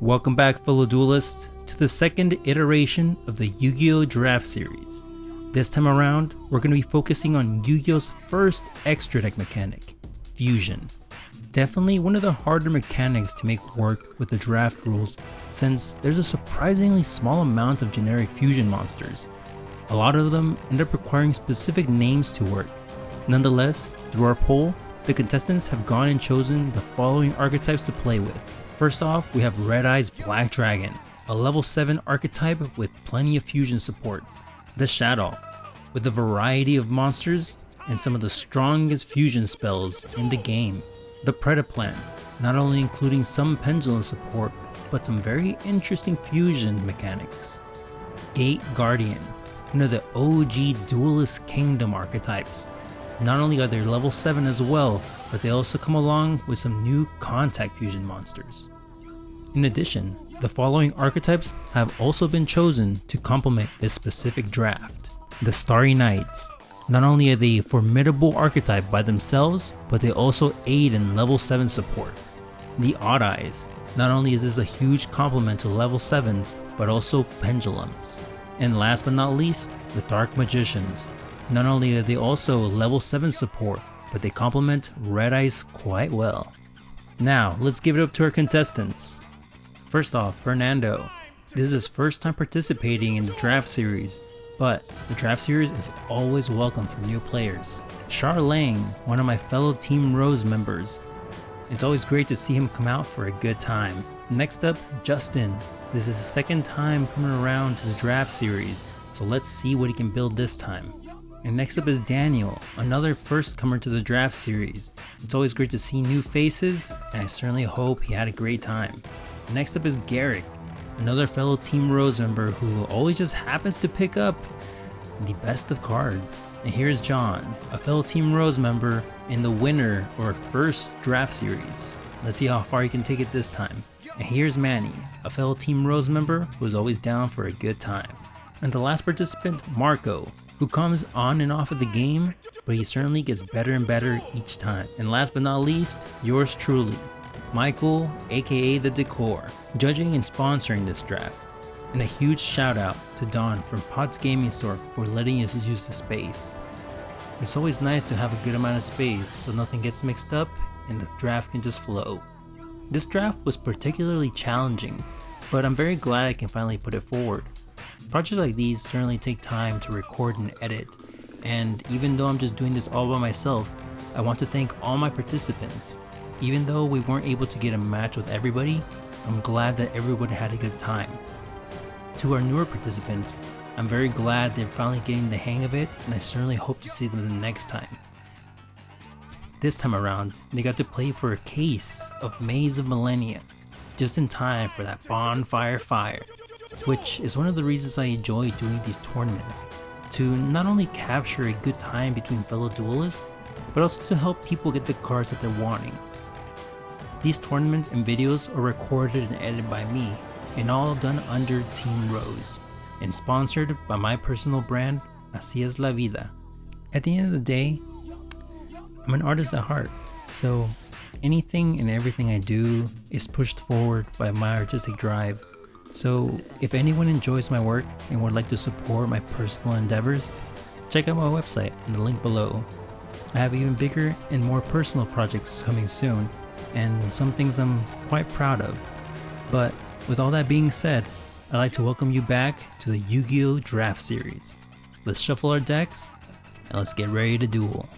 Welcome back, fellow duelists, to the second iteration of the YuGiOh Draft Series. This time around, we're going to be focusing on Yu-Gi-Oh's first extra deck mechanic, Fusion. Definitely one of the harder mechanics to make work with the draft rules, since there's a surprisingly small amount of generic fusion monsters. A lot of them end up requiring specific names to work. Nonetheless, through our poll, the contestants have gone and chosen the following archetypes to play with. First off, we have Red Eye's Black Dragon, a level 7 archetype with plenty of fusion support. The Shadow, with a variety of monsters and some of the strongest fusion spells in the game. The Predaplant, not only including some pendulum support, but some very interesting fusion mechanics. Gate Guardian, one of the OG Duelist Kingdom archetypes. Not only are they level 7 as well, but they also come along with some new contact fusion monsters. In addition, the following archetypes have also been chosen to complement this specific draft. The Starry Knights. Not only are they a formidable archetype by themselves, but they also aid in level 7 support. The Odd Eyes. Not only is this a huge complement to level 7s, but also pendulums. And last but not least, the Dark Magicians. Not only are they also level 7 support, but they complement Red Eyes quite well. Now, let's give it up to our contestants. First off, Fernando. This is his first time participating in the draft series, but the draft series is always welcome for new players. Charlene, one of my fellow Team Rose members. It's always great to see him come out for a good time. Next up, Justin. This is his second time coming around to the draft series, so let's see what he can build this time. And next up is Daniel, another first comer to the draft series. It's always great to see new faces, and I certainly hope he had a great time. Next up is Garrick, another fellow Team Rose member who always just happens to pick up the best of cards. And here's John, a fellow Team Rose member and the winner of our first draft series. Let's see how far he can take it this time. And here's Manny, a fellow Team Rose member who is always down for a good time. And the last participant, Marco, who comes on and off of the game, but he certainly gets better and better each time. And last but not least, yours truly, Michael, aka The Decor, judging and sponsoring this draft. And a huge shout out to Don from Potts Gaming Store for letting us use the space. It's always nice to have a good amount of space so nothing gets mixed up and the draft can just flow. This draft was particularly challenging, but I'm very glad I can finally put it forward. Projects like these certainly take time to record and edit, and even though I'm just doing this all by myself, I want to thank all my participants. Even though we weren't able to get a match with everybody, I'm glad that everybody had a good time. To our newer participants, I'm very glad they're finally getting the hang of it, and I certainly hope to see them the next time. This time around, they got to play for a case of Maze of Millenia, just in time for that bonfire fire, which is one of the reasons I enjoy doing these tournaments, to not only capture a good time between fellow duelists, but also to help people get the cards that they're wanting. These tournaments and videos are recorded and edited by me, and all done under Team Rose, and sponsored by my personal brand, Así es la vida. At the end of the day, I'm an artist at heart, so anything and everything I do is pushed forward by my artistic drive. So if anyone enjoys my work and would like to support my personal endeavors, check out my website in the link below. I have even bigger and more personal projects coming soon, and some things I'm quite proud of. But with all that being said, I'd like to welcome you back to the YuGiOh Draft Series. Let's shuffle our decks, and let's get ready to duel.